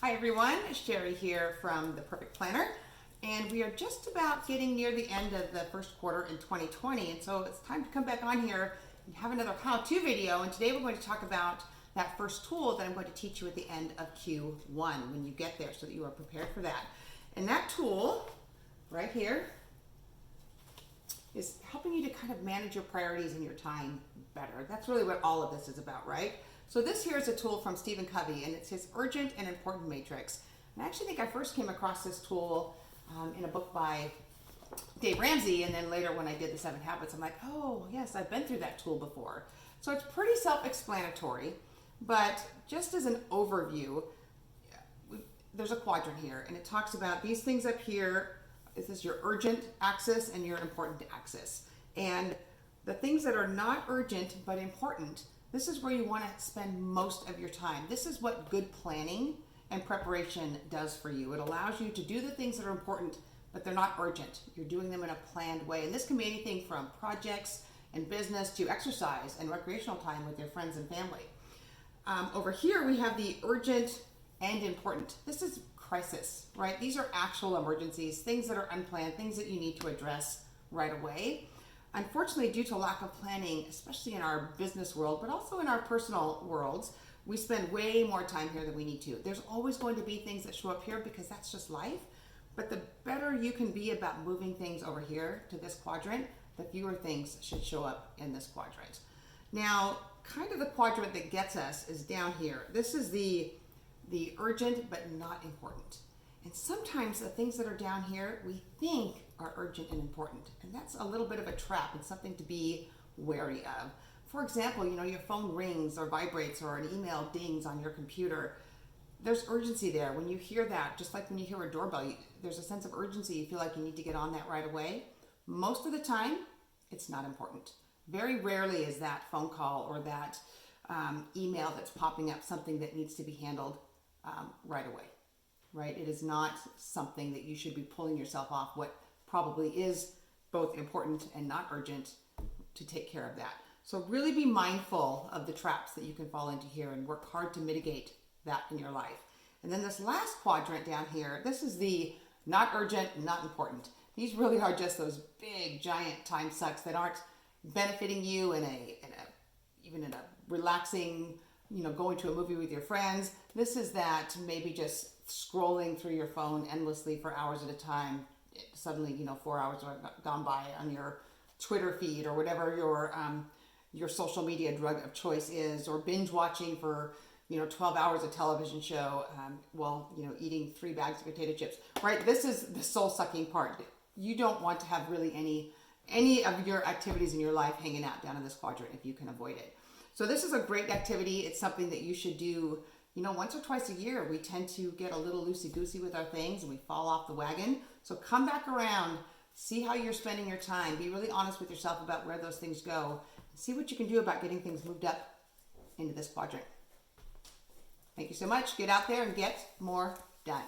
Hi everyone, Cheri here from The Perfect Planner, and we are just about getting near the end of the first quarter in 2020, and so it's time to come back on here and have another how-to video. And today we're going to talk about that first tool that I'm going to teach you at the end of Q1 when you get there, so that you are prepared for that. And that tool right here is helping you to kind of manage your priorities and your time better. That's really what all of this is about, right? So this here is a tool from Covey, and it's his urgent and important matrix. And I actually think I first came across this tool in a book by Dave Ramsey, and then later when I did the 7 Habits, I'm like, oh yes, I've been through that tool before. So it's pretty self-explanatory, but just as an overview, there's a quadrant here, and it talks about these things up here. This is your urgent axis and your important axis. And the things that are not urgent but important, this is where you want to spend most of your time. This is what good planning and preparation does for you. It allows you to do the things that are important, but they're not urgent. You're doing them in a planned way. And this can be anything from projects and business to exercise and recreational time with your friends and family. Over here, we have the urgent and important. This is crisis, right? These are actual emergencies, things that are unplanned, things that you need to address right away. Unfortunately, due to lack of planning, especially in our business world, but also in our personal worlds, we spend way more time here than we need to. There's always going to be things that show up here because that's just life. But the better you can be about moving things over here to this quadrant, the fewer things should show up in this quadrant. Now, kind of the quadrant that gets us is down here. This is the urgent but not important. And sometimes the things that are down here we think are urgent and important. And that's a little bit of a trap and something to be wary of. For example, your phone rings or vibrates or an email dings on your computer. There's urgency there. When you hear that, just like when you hear a doorbell, there's a sense of urgency. You feel like you need to get on that right away. Most of the time, it's not important. Very rarely is that phone call or that email that's popping up something that needs to be handled right away, right? It is not something that you should be pulling yourself off what probably is both important and not urgent to take care of that. So really be mindful of the traps that you can fall into here and work hard to mitigate that in your life. And then this last quadrant down here, this is the not urgent, not important. These really are just those big, giant time sucks that aren't benefiting you even in a relaxing, going to a movie with your friends. This is that maybe just scrolling through your phone endlessly for hours at a time. Suddenly, 4 hours have gone by on your Twitter feed or whatever your social media drug of choice is, or binge watching for 12 hours of television show while eating 3 bags of potato chips. Right? This is the soul sucking part. You don't want to have really any of your activities in your life hanging out down in this quadrant if you can avoid it. So this is a great activity. It's something that you should do, once or twice a year. We tend to get a little loosey-goosey with our things and we fall off the wagon. So come back around, see how you're spending your time. Be really honest with yourself about where those things go. And see what you can do about getting things moved up into this quadrant. Thank you so much. Get out there and get more done.